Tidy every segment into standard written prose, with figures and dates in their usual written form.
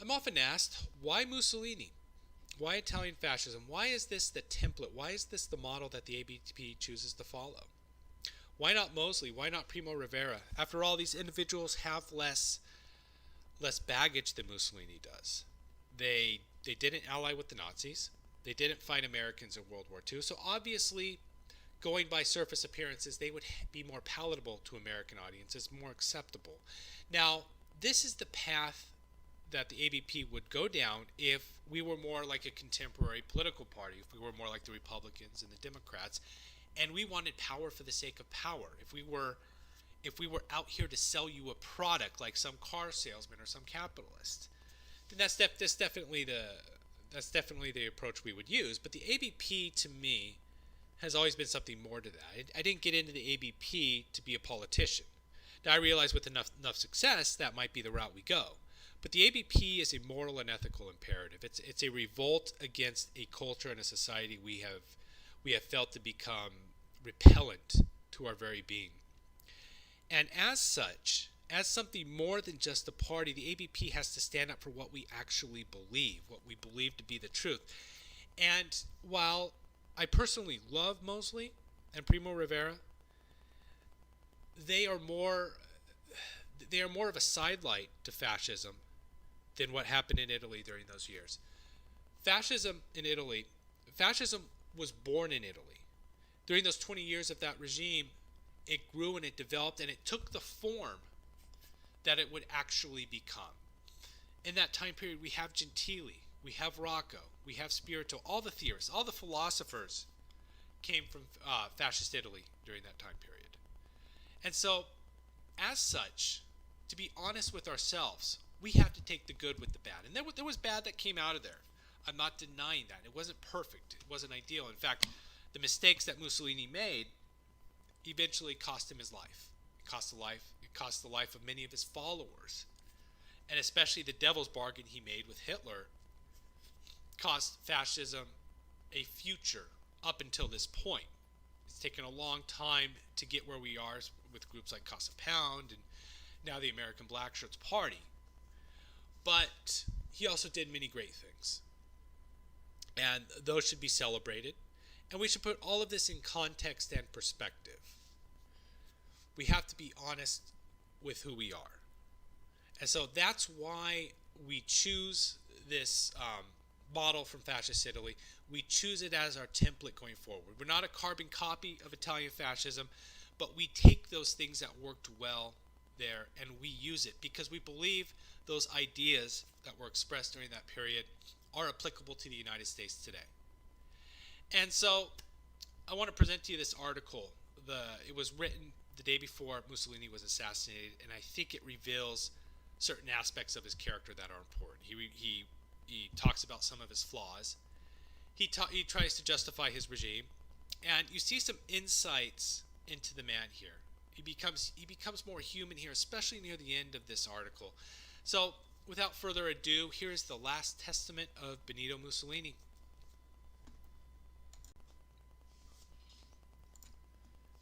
I'm often asked, why Mussolini? Why Italian fascism? Why is this the template? Why is this the model that the ABP chooses to follow? Why not Mosley? Why not Primo Rivera? After all, these individuals have less baggage than Mussolini does. They didn't ally with the Nazis. They didn't fight Americans in World War II. So obviously, going by surface appearances, they would be more palatable to American audiences, more acceptable. Now, this is the path that the ABP would go down if we were more like a contemporary political party, if we were more like the Republicans and the Democrats, and we wanted power for the sake of power. If we were out here to sell you a product like some car salesman or some capitalist, then that's definitely the approach we would use. But the ABP to me has always been something more to that. I didn't get into the ABP to be a politician. Now I realize with enough success that might be the route we go. But the ABP is a moral and ethical imperative. It's a revolt against a culture and a society we have felt to become repellent to our very being. And as such, as something more than just a party, the ABP has to stand up for what we actually believe, what we believe to be the truth. And while I personally love Mosley and Primo Rivera, they are more of a sidelight to fascism than what happened in Italy during those years. Fascism was born in Italy. During those 20 years of that regime, it grew and it developed and it took the form that it would actually become. In that time period, we have Gentili, we have Rocco, we have Spirito, all the theorists, all the philosophers came from fascist Italy during that time period. And so, as such, to be honest with ourselves, we have to take the good with the bad. And there was bad that came out of there. I'm not denying that. It wasn't perfect. It wasn't ideal. In fact, the mistakes that Mussolini made eventually cost him his life. It cost the life of many of his followers. And especially the devil's bargain he made with Hitler cost fascism a future up until this point. It's taken a long time to get where we are with groups like Casa Pound and now the American Blackshirt Party. But he also did many great things. And those should be celebrated. And we should put all of this in context and perspective. We have to be honest with who we are. And so that's why we choose this model from fascist Italy. We choose it as our template going forward. We're not a carbon copy of Italian fascism, but we take those things that worked well there and we use it because we believe those ideas that were expressed during that period are applicable to the United States today. And so I want to present to you this article. It was written the day before Mussolini was assassinated, and I think it reveals certain aspects of his character that are important. He talks about some of his flaws. He tries to justify his regime, and you see some insights into the man here. He becomes more human here, especially near the end of this article. So, without further ado, here is the last testament of Benito Mussolini.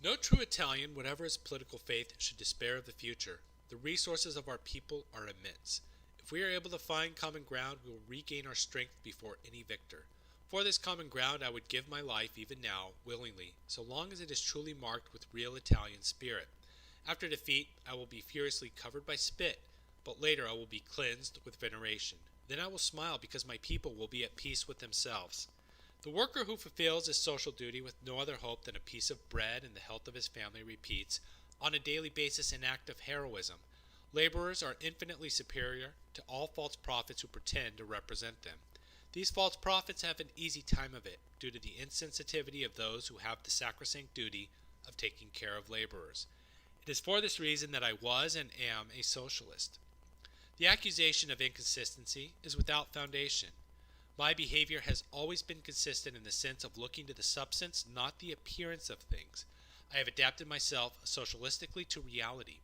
No true Italian, whatever his political faith, should despair of the future. The resources of our people are immense. If we are able to find common ground, we will regain our strength before any victor. For this common ground I would give my life even now, willingly, so long as it is truly marked with real Italian spirit. After defeat, I will be furiously covered by spit, but later I will be cleansed with veneration. Then I will smile because my people will be at peace with themselves. The worker who fulfills his social duty with no other hope than a piece of bread and the health of his family repeats, on a daily basis, an act of heroism. Laborers are infinitely superior to all false prophets who pretend to represent them. These false prophets have an easy time of it, due to the insensitivity of those who have the sacrosanct duty of taking care of laborers. It is for this reason that I was and am a socialist. The accusation of inconsistency is without foundation. My behavior has always been consistent in the sense of looking to the substance, not the appearance of things. I have adapted myself socialistically to reality.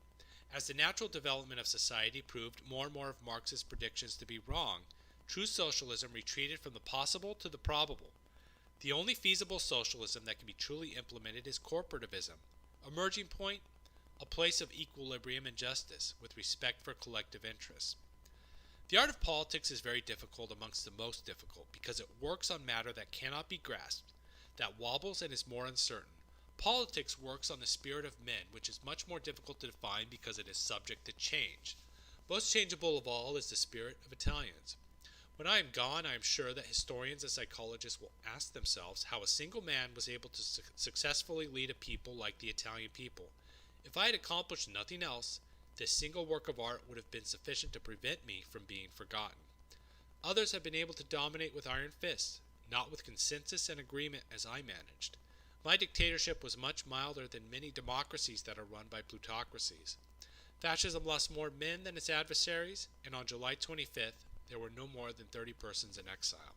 As the natural development of society proved more and more of Marx's predictions to be wrong, true socialism retreated from the possible to the probable. The only feasible socialism that can be truly implemented is corporativism. Emerging point, a place of equilibrium and justice, with respect for collective interests. The art of politics is very difficult amongst the most difficult because it works on matter that cannot be grasped, that wobbles and is more uncertain. Politics works on the spirit of men, which is much more difficult to define because it is subject to change. Most changeable of all is the spirit of Italians. When I am gone, I am sure that historians and psychologists will ask themselves how a single man was able to successfully lead a people like the Italian people. If I had accomplished nothing else, this single work of art would have been sufficient to prevent me from being forgotten. Others have been able to dominate with iron fists, not with consensus and agreement as I managed. My dictatorship was much milder than many democracies that are run by plutocracies. Fascism lost more men than its adversaries, and on July 25th, there were no more than 30 persons in exile.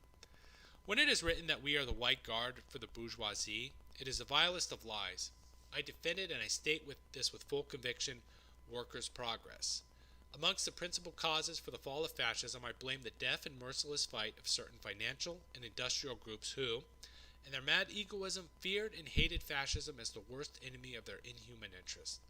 When it is written that we are the white guard for the bourgeoisie, it is the vilest of lies. I defend it and I state this with full conviction, workers' progress. Amongst the principal causes for the fall of fascism, I blame the deaf and merciless fight of certain financial and industrial groups who, in their mad egoism, feared and hated fascism as the worst enemy of their inhuman interests.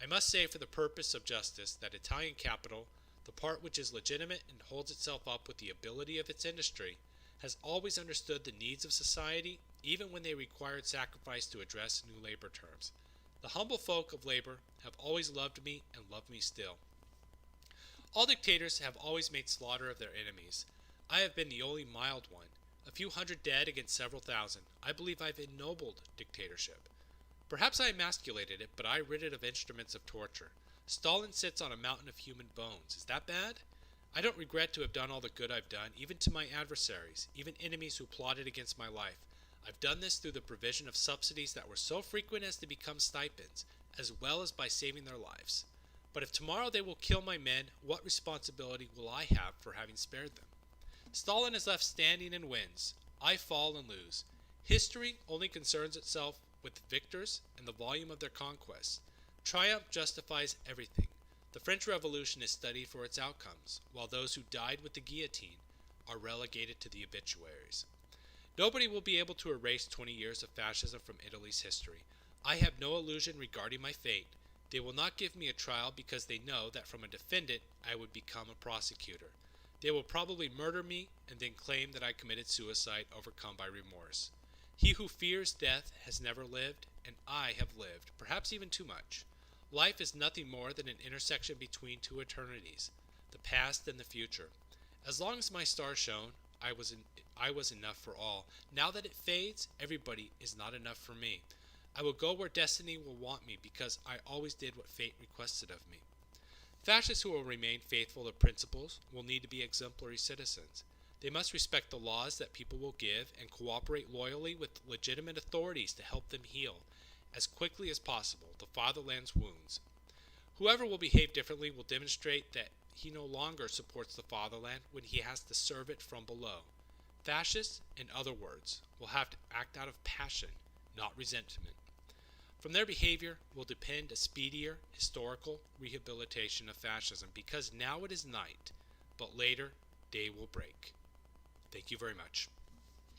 I must say for the purpose of justice that Italian capital, the part which is legitimate and holds itself up with the ability of its industry, has always understood the needs of society, even when they required sacrifice to address new labor terms. The humble folk of labor have always loved me and love me still. All dictators have always made slaughter of their enemies. I have been the only mild one. A few hundred dead against several thousand. I believe I've ennobled dictatorship. Perhaps I emasculated it, but I rid it of instruments of torture. Stalin sits on a mountain of human bones. Is that bad? I don't regret to have done all the good I've done, even to my adversaries, even enemies who plotted against my life. I've done this through the provision of subsidies that were so frequent as to become stipends, as well as by saving their lives. But if tomorrow they will kill my men, what responsibility will I have for having spared them? Stalin is left standing and wins. I fall and lose. History only concerns itself with the victors and the volume of their conquests. Triumph justifies everything. The French Revolution is studied for its outcomes, while those who died with the guillotine are relegated to the obituaries. Nobody will be able to erase 20 years of fascism from Italy's history. I have no illusion regarding my fate. They will not give me a trial because they know that from a defendant I would become a prosecutor. They will probably murder me and then claim that I committed suicide overcome by remorse. He who fears death has never lived, and I have lived, perhaps even too much. Life is nothing more than an intersection between two eternities, the past and the future. As long as my star shone, I was enough for all. Now that it fades, everybody is not enough for me. I will go where destiny will want me because I always did what fate requested of me. Fascists who will remain faithful to principles will need to be exemplary citizens. They must respect the laws that people will give and cooperate loyally with legitimate authorities to help them heal, as quickly as possible, the fatherland's wounds. Whoever will behave differently will demonstrate that he no longer supports the fatherland when he has to serve it from below. Fascists, in other words, will have to act out of passion, not resentment. From their behavior will depend a speedier historical rehabilitation of fascism, because now it is night, but later day will break. Thank you very much.